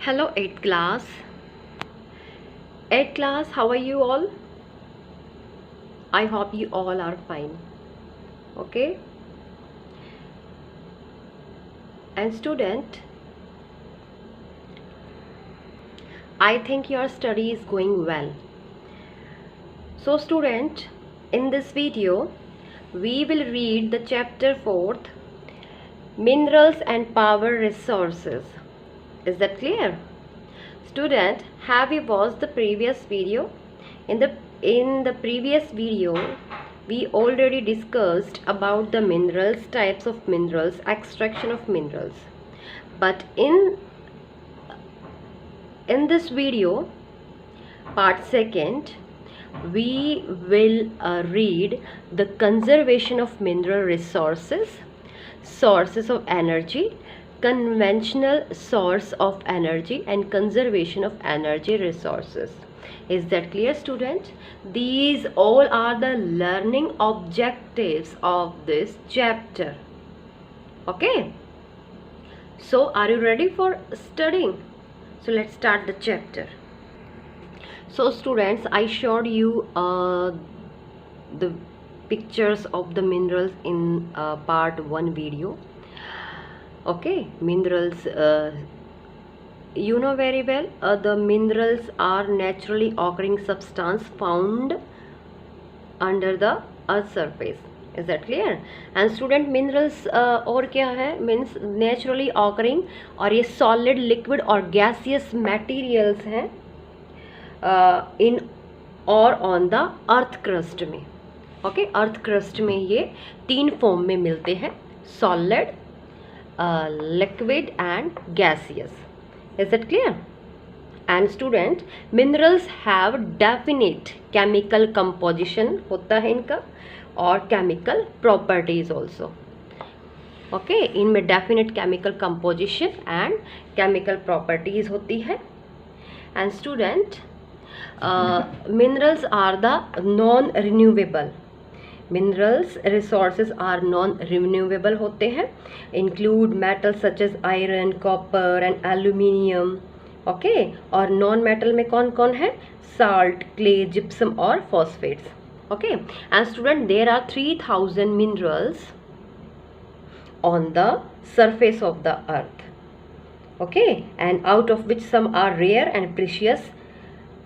Hello 8th class. 8th class, how are you all? I hope you all are fine. Okay? And student, I think your study is going well. So student, in this video, we will read the chapter 4th, Minerals and Power Resources. Is that clear? Student, have you watched the previous video? In the previous video, we already discussed about the minerals, types of minerals, extraction of minerals. But in this video, part 2nd, we will read the conservation of mineral resources, sources of energy, conventional source of energy, and conservation of energy resources. Is that clear, student? These all are the learning objectives of this chapter. Okay, so are you ready for studying? So let's start the chapter. So students, I showed you the pictures of the minerals in part 1 video. Okay, minerals, you know very well, the minerals are naturally occurring substance found under the earth surface. Is that clear? And student, minerals और क्या है, means naturally occurring, और ये solid, liquid और gaseous materials हैं in और on the earth crust में. Okay, earth crust में ये 3 form में मिलते हैं, solid, liquid and gaseous. Is that clear? And student, minerals have definite chemical composition होता है इनका, और chemical properties also. Okay, इनमें definite chemical composition and chemical properties होती है. And student, minerals are the non-renewable. Minerals resources are non-renewable होते हैं, include metals such as iron, copper and aluminium. Okay, और non metal में कौन कौन है? Salt, clay, gypsum और phosphates. Okay, and student, there are 3000 minerals on the surface of the earth. Okay, and out of which some are rare and precious.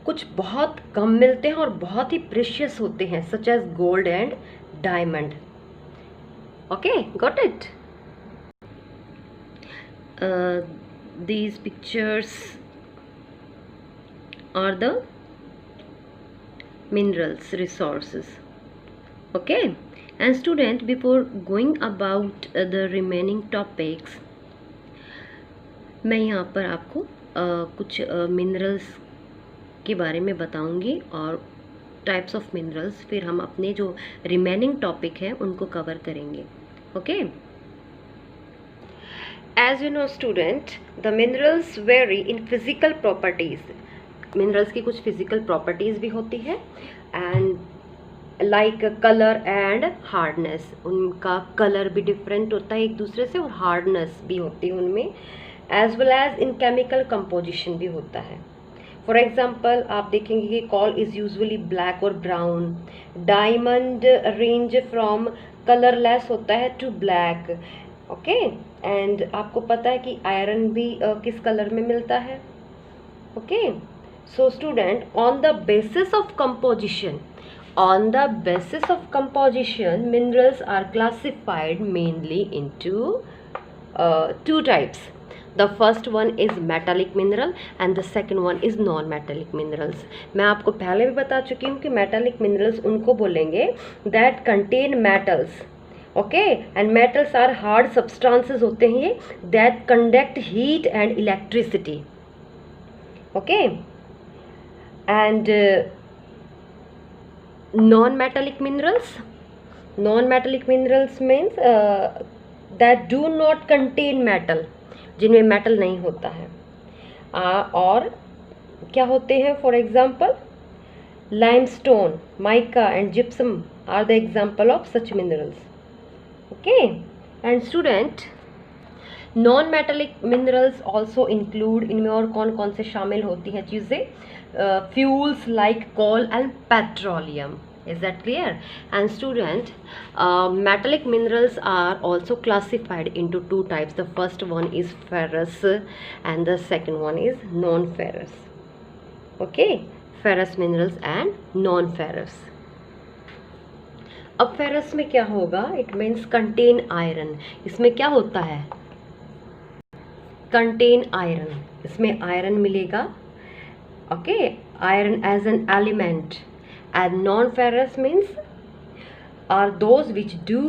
कुछ बहुत कम मिलते हैं और बहुत ही प्रेशियस होते हैं, such as gold and diamond. Okay, got it? These pictures are the minerals resources. Okay, and student, before going about the remaining topics, मैं यहाँ पर आपको कुछ मिनरल्स के बारे में बताऊंगी और टाइप्स ऑफ मिनरल्स, फिर हम अपने जो रिमेनिंग टॉपिक है उनको कवर करेंगे. Okay, as you know student, the minerals vary in physical properties. Minerals की कुछ फिजिकल प्रॉपर्टीज भी होती है, and like colour and hardness. उनका कलर भी डिफरेंट होता है एक दूसरे से, और हार्डनेस भी होती है उनमें, as well as in chemical composition भी होता है. फॉर एग्जाम्पल, आप देखेंगे कि कॉल इज़ यूजुअली ब्लैक और brown. Diamond range from colourless होता है टू ब्लैक. ओके, एंड आपको पता है कि आयरन भी किस कलर में मिलता है. Okay, so student, on the basis of composition, minerals are classified mainly into 2 types. The first one is metallic mineral and the second one is non-metallic minerals. मैं आपको पहले भी बता चुकी हूँ कि metallic minerals उनको बोलेंगे that contain metals. Okay, and metals are hard substances होते हैं ये, that conduct heat and electricity. Okay, and non-metallic minerals means that do not contain metal, जिनमें मेटल नहीं होता है. और क्या होते हैं? For example, limestone, mica and gypsum are the example of such minerals. Okay, and student, non metallic minerals also include, इनमें और कौन कौन से शामिल होती हैं चीज़ें? Fuels like coal and petroleum. Is that clear? And student, metallic minerals are also classified into two types. The first one is ferrous and the second one is non-ferrous. Okay, ferrous minerals and non-ferrous. अब ferrous में क्या होगा? It means contain iron. इसमें क्या होता है? Contain iron. इसमें iron मिलेगा. Okay, iron as an element. And non-ferrous means are those which do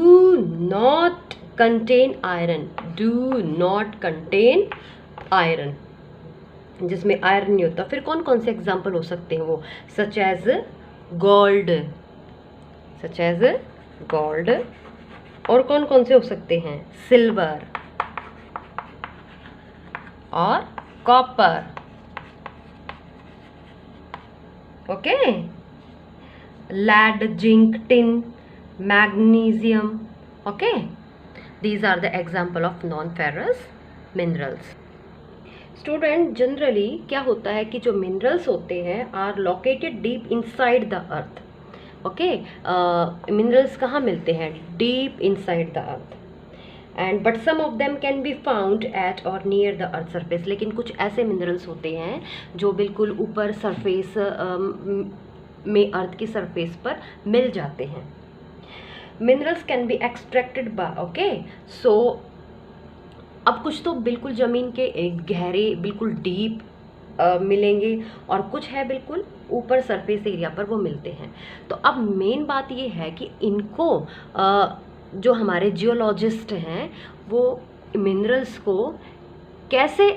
not contain iron. Do not contain iron. जिसमें आयरन नहीं होता. फिर कौन कौन से एग्जाम्पल हो सकते हैं वो? Such as gold, such as gold. और कौन कौन से हो सकते हैं? सिल्वर और copper. Okay, lead, zinc, tin, magnesium. Okay, these are the example of non-ferrous minerals. Student, generally क्या होता है कि जो minerals होते हैं are located deep inside the earth. Okay, minerals कहाँ मिलते हैं? Deep inside the earth. And but some of them can be found at or near the earth surface. लेकिन कुछ ऐसे minerals होते हैं जो बिल्कुल ऊपर surface में अर्थ की सरफेस पर मिल जाते हैं. Minerals can be extracted by. Okay, so अब कुछ तो बिल्कुल ज़मीन के गहरे बिल्कुल डीप मिलेंगे और कुछ है बिल्कुल ऊपर सरफेस एरिया पर वो मिलते हैं. तो अब मेन बात ये है कि इनको जो हमारे जियोलॉजिस्ट हैं वो मिनरल्स को कैसे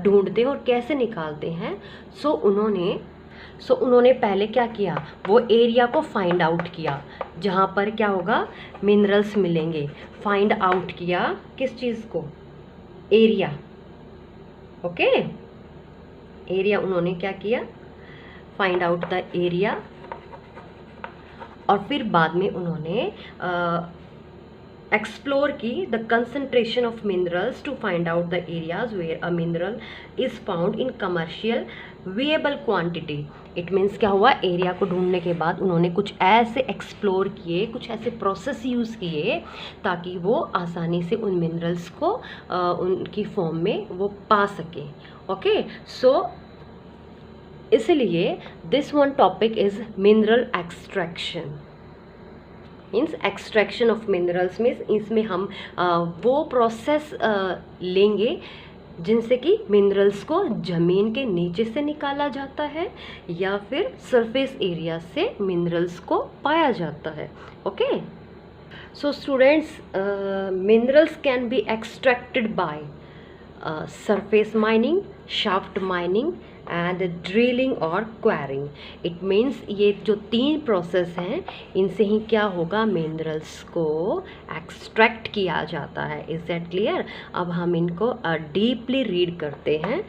ढूंढते हैं और कैसे निकालते हैं. सो उन्होंने पहले क्या किया? वो एरिया को फाइंड आउट किया जहाँ पर क्या होगा? मिनरल्स मिलेंगे. फाइंड आउट किया किस चीज़ को? एरिया. ओके, एरिया उन्होंने क्या किया? Find out the area. और फिर बाद में उन्होंने एक्सप्लोर की the concentration of minerals to find out the areas where a mineral is found in commercial viable quantity. It means क्या हुआ? एरिया को ढूंढने के बाद उन्होंने कुछ ऐसे एक्सप्लोर किए, कुछ ऐसे प्रोसेस यूज़ किए ताकि वो आसानी से उन मिनरल्स को उनकी फॉर्म में वो पा सके. ओके, सो इसलिए this one topic is mineral extraction. Means extraction of minerals means इसमें हम वो प्रोसेस लेंगे जिनसे कि मिनरल्स को ज़मीन के नीचे से निकाला जाता है या फिर सरफेस एरिया से मिनरल्स को पाया जाता है. Okay, so students, minerals can be extracted by surface mining, shaft mining and drilling और क्वारिंग. इट मीन्स ये जो 3 प्रोसेस हैं इनसे ही क्या होगा? मिनरल्स को एक्सट्रैक्ट किया जाता है. Is that clear? अब हम इनको डीपली रीड करते हैं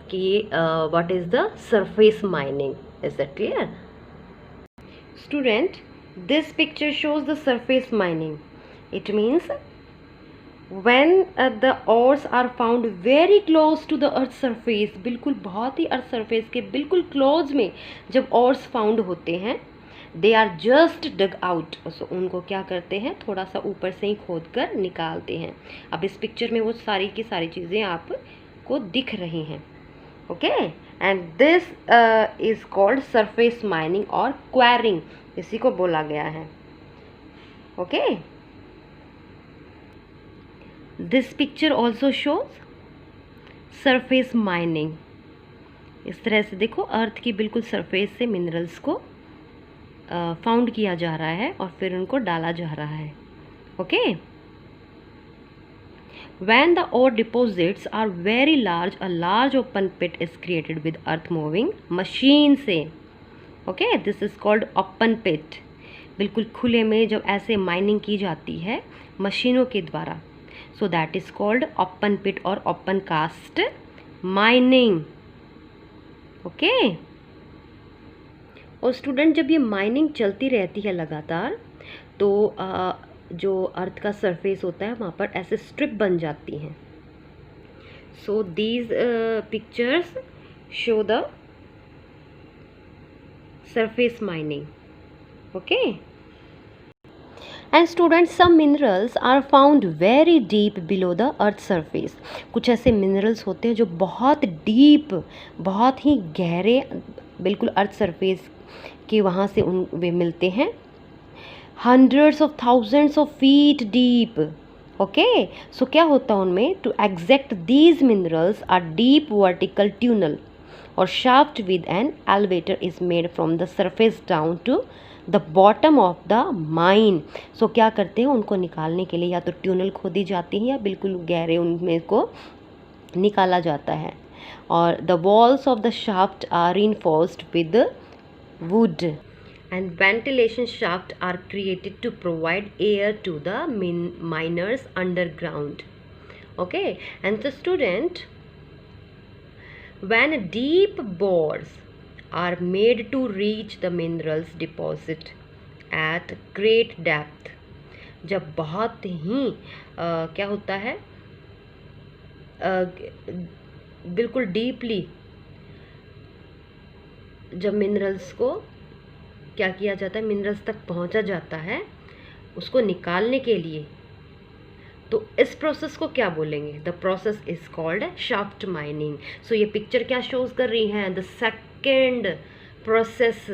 कि what is the surface mining. Is that clear? Student, this picture shows the surface mining. It means when the ores are found very close to the earth surface, बिल्कुल बहुत ही earth surface के बिल्कुल close में जब ores found होते हैं, they are just dug out. so उनको क्या करते हैं? थोड़ा सा ऊपर से ही खोद कर निकालते हैं. अब इस पिक्चर में वो सारी की सारी चीज़ें आपको दिख रही हैं. Okay, and this is called surface mining और क्वारिंग, इसी को बोला गया है. Okay, this picture also shows surface mining. इस तरह से देखो, अर्थ की बिल्कुल सरफेस से मिनरल्स को फाउंड किया जा रहा है और फिर उनको डाला जा रहा है. Okay, when the ore deposits are very large, a large open pit is created with earth moving machine से. okay, this is called open pit. बिल्कुल खुले में जब ऐसे माइनिंग की जाती है मशीनों के द्वारा, so that is called open pit और open cast mining. okay, और स्टूडेंट, जब ये माइनिंग चलती रहती है लगातार तो जो अर्थ का सरफेस होता है वहाँ पर ऐसे स्ट्रिप बन जाती हैं. So these pictures show the surface mining. Okay. And students, some minerals are found very deep below the earth surface. कुछ ऐसे minerals होते हैं जो बहुत deep, बहुत ही गहरे, बिल्कुल अर्थ सरफेस के वहाँ से वे मिलते हैं. Hundreds of thousands of feet deep. Okay. So क्या होता है उनमें? To extract these minerals, a deep vertical tunnel or shaft with an elevator is made from the surface down to the bottom of the mine. So क्या करते हैं, उनको निकालने के लिए या तो ट्यूनल खोदी जाती है या बिल्कुल गहरे उनमें को निकाला जाता है. और the walls of the shaft are reinforced with wood and ventilation shafts are created to provide air to the miners underground. Okay. And the student, when deep bores are made to reach the minerals deposit at great depth, जब बहुत ही क्या होता है, बिल्कुल deeply जब minerals को क्या किया जाता है, मिनरल्स तक पहुंचा जाता है उसको निकालने के लिए, तो इस प्रोसेस को क्या बोलेंगे? The process is called shaft mining. So ये पिक्चर क्या शोज कर रही है? The second process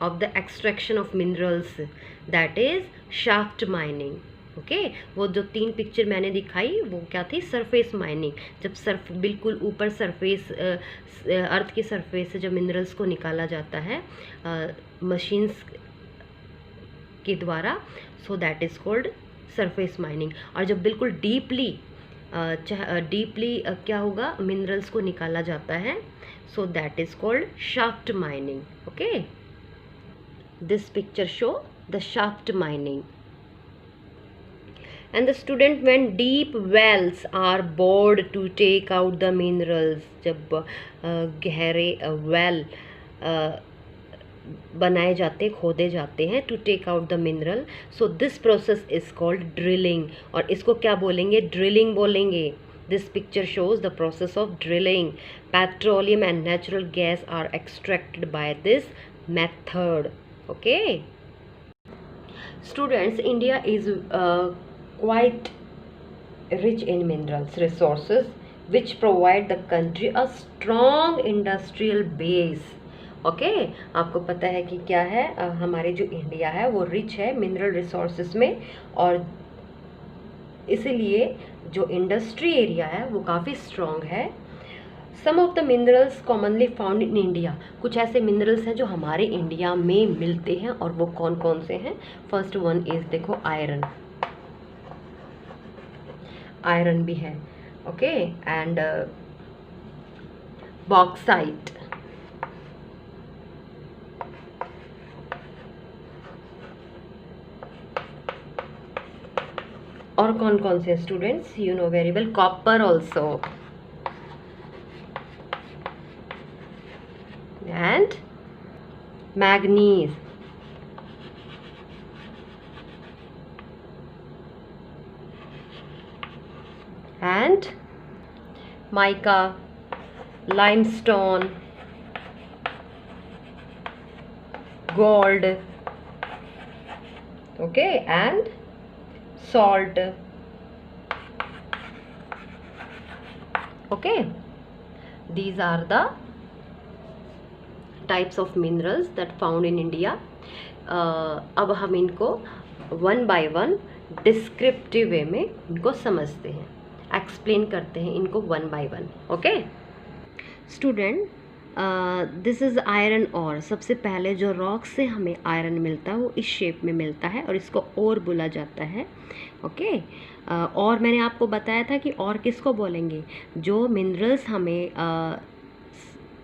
of the extraction of minerals, that is shaft mining. Okay. वो जो 3 पिक्चर मैंने दिखाई वो क्या थी? Surface mining. जब बिल्कुल ऊपर सरफेस, अर्थ की सरफेस से जब मिनरल्स को निकाला जाता है मशीन्स के द्वारा, so that is called surface mining. और जब बिल्कुल डीपली क्या होगा, मिनरल्स को निकाला जाता है, so that is called shaft mining. Okay. This picture show the shaft mining. And the student, when deep wells are bored to take out the minerals, जब गहरे वेल बनाए जाते, खोदे जाते हैं, to take out the mineral, so this process is called drilling. और इसको क्या बोलेंगे? ड्रिलिंग बोलेंगे. This picture shows the process of drilling. Petroleum and natural gas are extracted by this method. Okay. Students, India is quite rich in minerals resources which provide the country a strong industrial base. Okay. आपको पता है कि क्या है, हमारे जो India है वो रिच है मिनरल रिसोर्सेज में, और इसीलिए जो इंडस्ट्री एरिया है वो काफ़ी स्ट्रॉन्ग है. Some of the minerals commonly found in India. कुछ ऐसे मिनरल्स हैं जो हमारे इंडिया में मिलते हैं, और वो कौन कौन से हैं? फर्स्ट वन इज, देखो, आयरन. आयरन भी है. ओके. एंड बॉक्साइट, और कौन कौन से students? You know very well, copper also, and manganese, and mica, limestone, gold, okay, and salt. Okay, these are the types of minerals that found in India. अब हम इनको one by one descriptive वे में इनको समझते हैं, explain करते हैं इनको one by one. Okay. Student, this is iron और. सबसे पहले जो रॉक से हमें आयरन मिलता है वो इस शेप में मिलता है और इसको और बोला जाता है. ओके. और मैंने आपको बताया था कि और किसको बोलेंगे? जो मिनरल्स हमें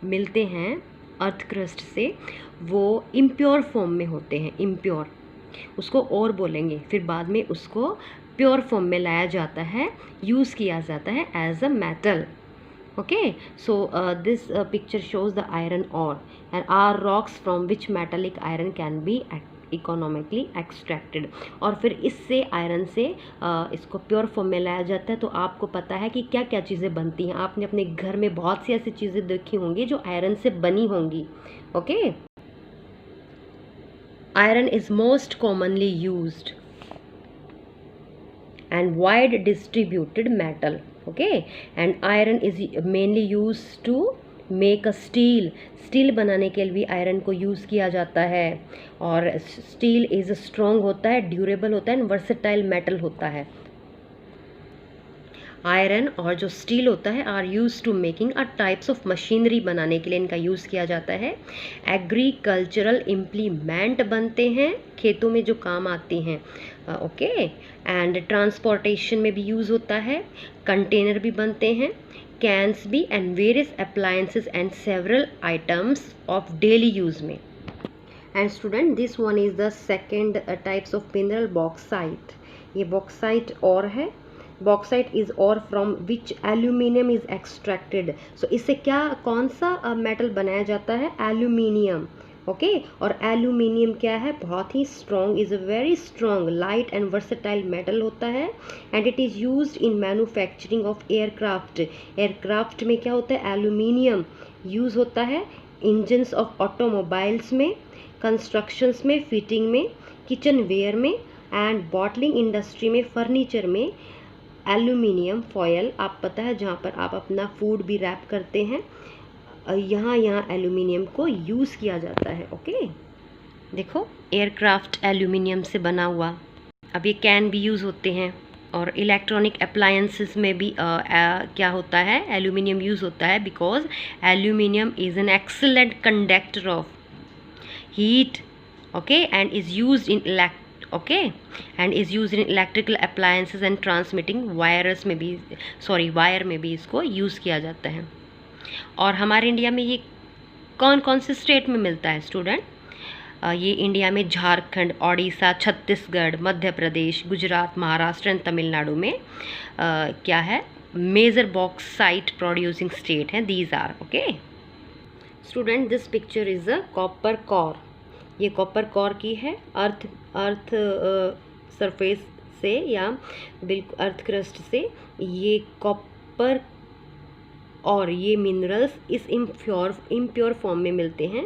मिलते हैं अर्थ क्रस्ट से वो इम्प्योर फॉर्म में होते हैं, इम्प्योर, उसको और बोलेंगे. फिर बाद में उसको प्योर फॉर्म में लाया जाता है, यूज़ किया जाता है as a metal. Okay. So this picture shows the iron ore and are rocks from which metallic iron can be economically extracted. और फिर इससे आयरन से इसको प्योर फॉर्म में लाया जाता है। तो आपको पता है कि क्या क्या चीज़ें बनती हैं। आपने अपने घर में बहुत सी ऐसी चीज़ें देखी होंगी जो आयरन से बनी होंगी। Okay, iron is most commonly used and wide distributed metal. Okay, and iron is mainly used to make a steel बनाने के लिए आयरन को यूज़ किया जाता है। और स्टील इज स्ट्रॉन्ग होता है, ड्यूरेबल होता है एंड वर्सेटाइल मेटल होता है। आयरन और जो स्टील होता है are use to making a types of machinery बनाने के लिए इनका यूज़ किया जाता है। एग्रीकल्चरल इम्प्लीमेंट बनते हैं, खेतों में जो काम आती हैं। ओके, एंड ट्रांसपोर्टेशन में भी यूज़ होता है। कंटेनर भी बनते हैं, कैंस भी, and various appliances and several items of daily use में। And student, this one is the second types of mineral bauxite. ये बॉक्साइट और है। Bauxite is ore from which aluminium is extracted. So इससे क्या कौन सा metal बनाया जाता है? एल्यूमिनियम। ओके, और एल्यूमिनियम क्या है? बहुत ही strong, is a very strong, light and versatile metal होता है। And it is used in manufacturing of aircraft. Aircraft में क्या होता है? एल्यूमिनियम यूज़ होता है। इंजन्स ऑफ ऑटोमोबाइल्स में, कंस्ट्रक्शंस में, फिटिंग में, किचन वेयर में, एंड बॉटलिंग इंडस्ट्री में, फर्नीचर में। एल्यूमिनियम फॉयल, आप पता है जहाँ पर आप अपना फूड भी रैप करते हैं, यहाँ एल्यूमिनियम को यूज़ किया जाता है। ओके, देखो एयरक्राफ्ट एल्यूमिनियम से बना हुआ। अब ये कैन भी यूज़ होते हैं। और इलेक्ट्रॉनिक अप्लायंसेस में भी क्या होता है? एल्यूमिनियम यूज़ होता है, because aluminium is an excellent conductor of heat. Okay, and is used in and is use in electrical appliances and transmitting wires में भी, वायर में भी इसको यूज़ किया जाता है। और हमारे इंडिया में ये कौन कौन से स्टेट में मिलता है स्टूडेंट? ये इंडिया में झारखंड, ओडिशा, छत्तीसगढ़, मध्य प्रदेश, गुजरात, महाराष्ट्र एंड तमिलनाडु में क्या है? मेजर बॉक्साइट प्रोड्यूसिंग स्टेट हैं। These are. Okay student, this picture is a copper core. ये कॉपर कोर की है। अर्थ सरफेस से या बिल्कुल अर्थ क्रस्ट से ये कॉपर और ये मिनरल्स इस इम्प्योर फॉर्म में मिलते हैं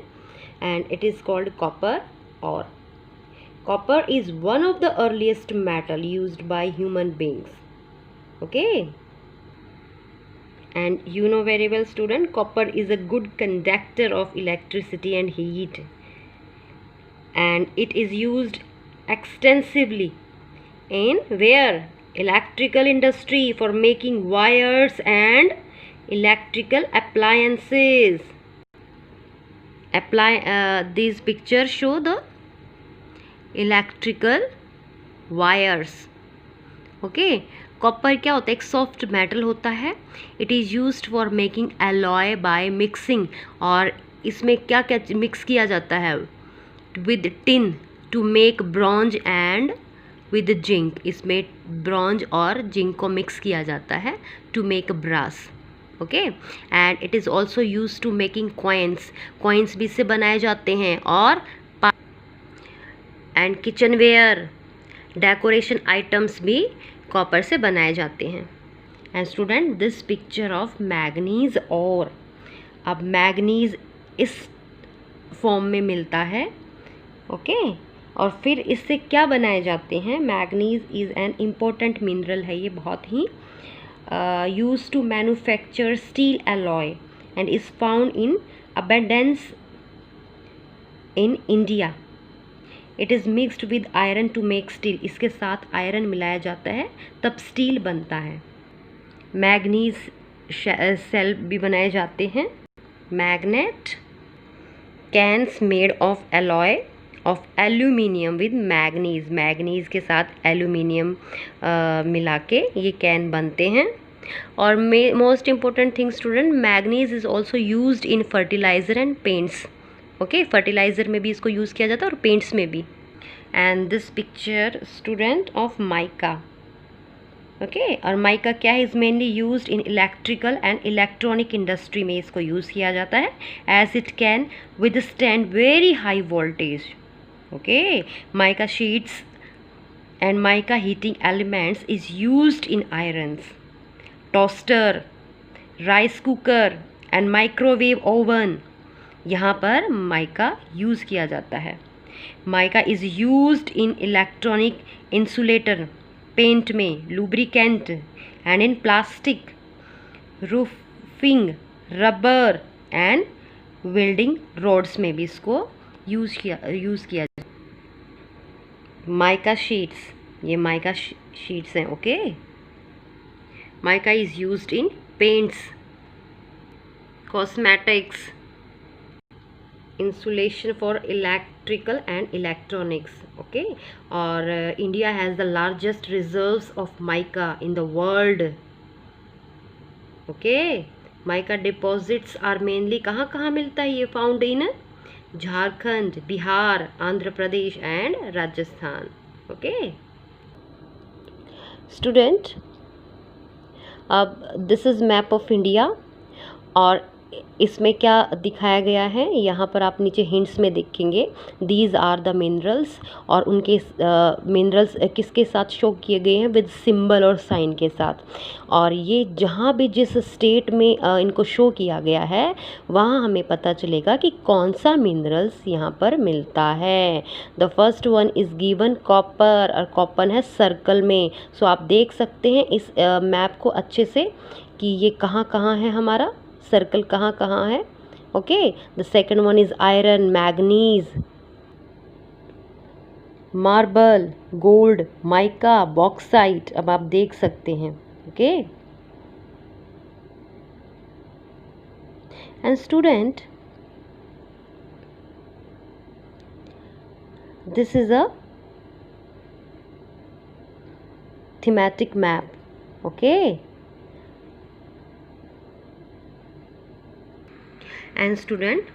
and it is called copper ore. Copper is one of the earliest metal used by human beings. Okay, and you know very well student, copper is a good conductor of electricity and heat, and it is used extensively in where? Electrical industry, for making wires and electrical appliances. These pictures show the electrical wires. Okay, copper क्या होता है? एक soft metal होता है। It is used for making alloy by mixing. और इसमें क्या क्या मिक्स किया जाता है? With tin to make bronze and with zinc. इसमें ब्रॉन्ज और जिंक को मिक्स किया जाता है to make brass. Okay, and it is also use to making coins. Coins भी इससे बनाए जाते हैं। और and kitchen ware, decoration items भी कॉपर से बनाए जाते हैं। And student, this picture of manganese और। अब मैग्नीज इस फॉर्म में मिलता है। ओके, और फिर इससे क्या बनाए जाते हैं? Manganese is an important mineral है। ये बहुत ही use to manufacture steel alloy and is found in abundance in India. It is mixed with iron to make steel. इसके साथ आयरन मिलाया जाता है तब स्टील बनता है। मैग्नीज सेल भी बनाए जाते हैं। Magnet cans made of alloy of aluminium with manganese. Manganese के साथ एल्यूमिनियम मिला के ये कैन बनते हैं। और most important thing student, manganese is also used in fertiliser and paints. Okay, fertiliser में भी इसको यूज़ किया जाता है और पेंट्स में भी। And this picture student of mica. Okay, और माइका क्या है? Is mainly used in electrical and electronic industry में इसको यूज़ किया जाता है, as it can withstand very high voltage. Okay, mica sheets and mica heating elements is used in irons, toaster, rice cooker and microwave oven, यहाँ पर mica use किया जाता है. Mica is used in electronic insulator, paint में, lubricant and in plastic, roofing, rubber and welding rods में भी इसको use किया जाता है. माइका शीट्स, ये माइका शीट्स हैं. Okay, mica is used in paints, cosmetics, insulation for electrical and electronics. Okay, और India has the largest reserves of mica in the world. Okay, mica deposits are mainly कहाँ मिलता है ये? Found in Jharkhand, Bihar, Andhra Pradesh and Rajasthan. Okay student, अब this is map of India और इसमें क्या दिखाया गया है, यहाँ पर आप नीचे हिंट्स में देखेंगे. दीज आर द मिनरल्स, और उनके मिनरल्स किसके साथ शो किए गए हैं? विद सिंबल और साइन के साथ. और ये जहाँ भी जिस स्टेट में इनको शो किया गया है वहाँ हमें पता चलेगा कि कौन सा मिनरल्स यहाँ पर मिलता है. The first one is given copper, ore copper है सर्कल में. सो आप देख सकते हैं इस मैप को अच्छे से कि ये कहाँ है, हमारा सर्कल कहाँ है. Okay, the second one is iron, manganese, marble, gold, mica, bauxite. अब आप देख सकते हैं. Okay, and student, this is a thematic map. Okay, and student,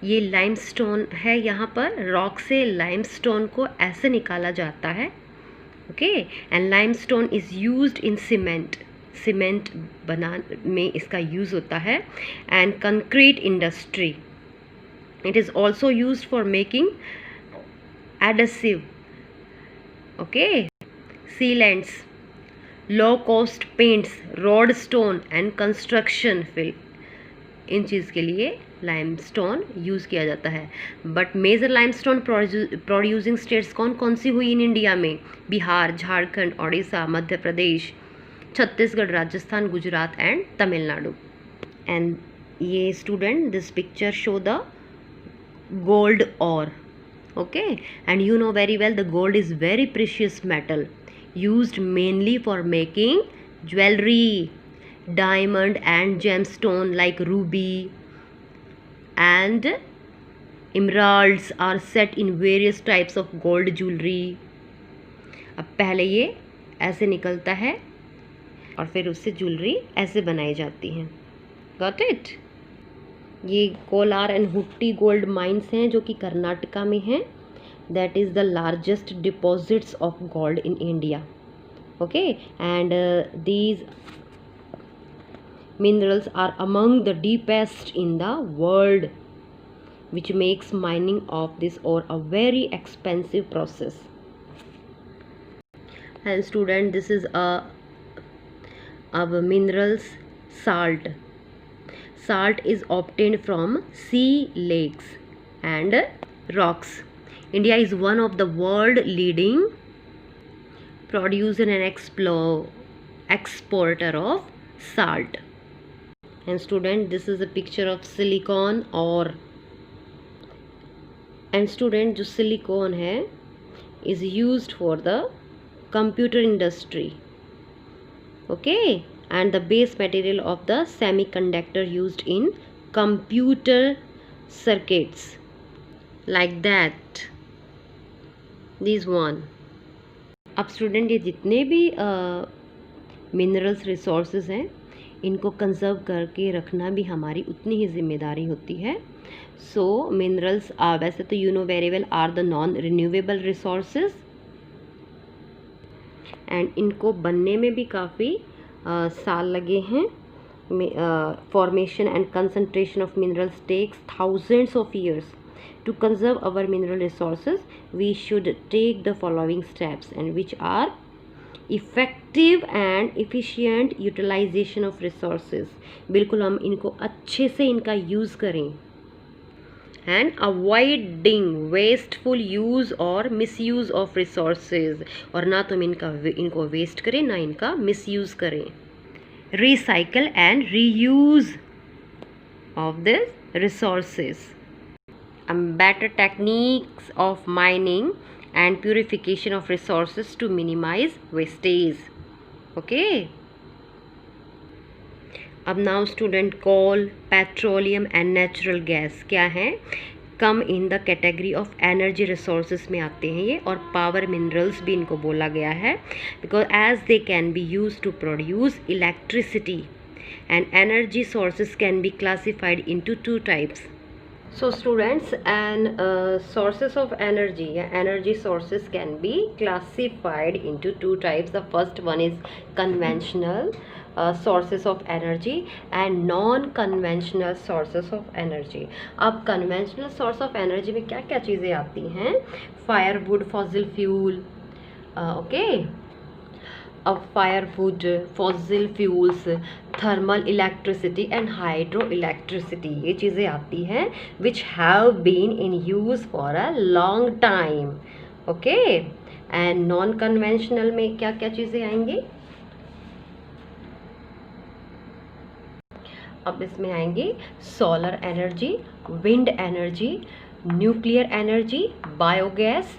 ये लाइमस्टोन है. यहाँ पर रॉक से लाइमस्टोन को ऐसे निकाला जाता है. Okay, and limestone is used in cement बनाने में इसका यूज़ होता है, and concrete industry. It is also used for making adhesive, okay, sealants, low cost paints, road stone and construction fill. इन चीज़ के लिए लाइमस्टोन यूज़ किया जाता है. But major limestone producing states कौन सी हुई इन इंडिया में? बिहार, झारखंड, ओडिशा, मध्य प्रदेश, छत्तीसगढ़, राजस्थान, गुजरात एंड तमिलनाडु. एंड ये student, this picture show the gold ore. Okay, and you know very well the gold is very precious metal used mainly for making jewelry, diamond and gemstone like ruby and emeralds are set in various types of gold jewelry. अब पहले ये ऐसे निकलता है और फिर उससे jewellery ऐसे बनाई जाती हैं. Got it? ये Kolar and Hutti gold mines हैं जो कि कर्नाटका में हैं. That is the largest deposits of gold in India. Okay, and these minerals are among the deepest in the world, which makes mining of this ore a very expensive process. And student, this is our minerals. Salt. Salt is obtained from sea, lakes and rocks. India is one of the world leading producer and exporter of salt. And student, this is a picture of silicon ore. And student, जो silicon है is used for the computer industry. Okay, and the base material of the semiconductor used in computer circuits like that. These one. अब student, ये जितने भी minerals resources हैं इनको conserve करके रखना भी हमारी उतनी ही जिम्मेदारी होती है. सो मिनरल्स वैसे तो you know very well are the non renewable resources, and इनको बनने में भी काफ़ी साल लगे हैं. Formation and concentration of minerals takes thousands of years. To conserve our mineral resources, we should take the following steps, and which are effective and efficient utilization of resources. बिल्कुल हम इनको अच्छे से इनका यूज़ करें. And avoiding wasteful use or misuse of resources, और ना तो हम इनको वेस्ट करें ना इनका मिसयूज़ करें. Recycle and reuse of these resources. Better techniques of mining and purification of resources to minimize wastage. Okay. अब now student, coal, petroleum and natural gas क्या हैं? Come in the category of energy resources में आते हैं ये, और power minerals भी इनको बोला गया है, because as they can be use to produce electricity, and energy sources can be classified into 2 types. So students, and sources of energy, energy sources can be classified into 2 types. The first one is conventional sources of energy and non-conventional sources of energy. अब conventional source of energy में क्या क्या चीज़ें आती हैं? Firewood, fossil fuel, okay. अब firewood, fossil fuels, thermal electricity and hydro electricity, ये चीज़ें आती हैं which have been in use for a long time. Okay. and non conventional में क्या क्या चीज़ें आएंगी? अब इसमें आएंगी solar energy, wind energy, nuclear energy, biogas,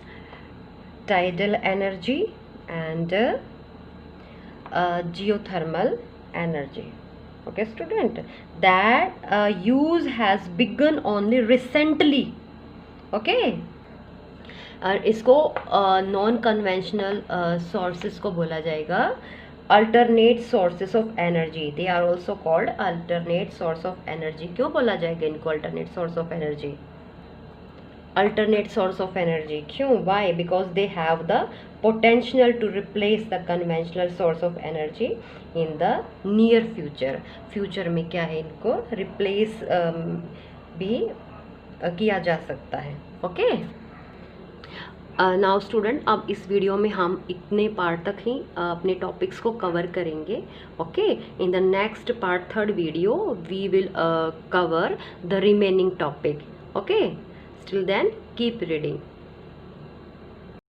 tidal energy and geothermal energy. Okay student, that use has begun only recently. Okay. और इसको नॉन कन्वेंशनल सोर्सेज को बोला जाएगा alternate sources of energy. They are also called alternate source of energy. क्यों बोला जाएगा इनको alternate source of energy? Alternate source of energy. क्यों? Why? Because they have the potential to replace the conventional source of energy in the near future. Future में क्या है, इनको replace भी किया जा सकता है. Okay. नाउ स्टूडेंट, अब इस वीडियो में हम इतने पार्ट तक ही अपने टॉपिक्स को कवर करेंगे. Okay. In the next part, 3rd video, we will cover the remaining topic. Okay. Till then, keep reading.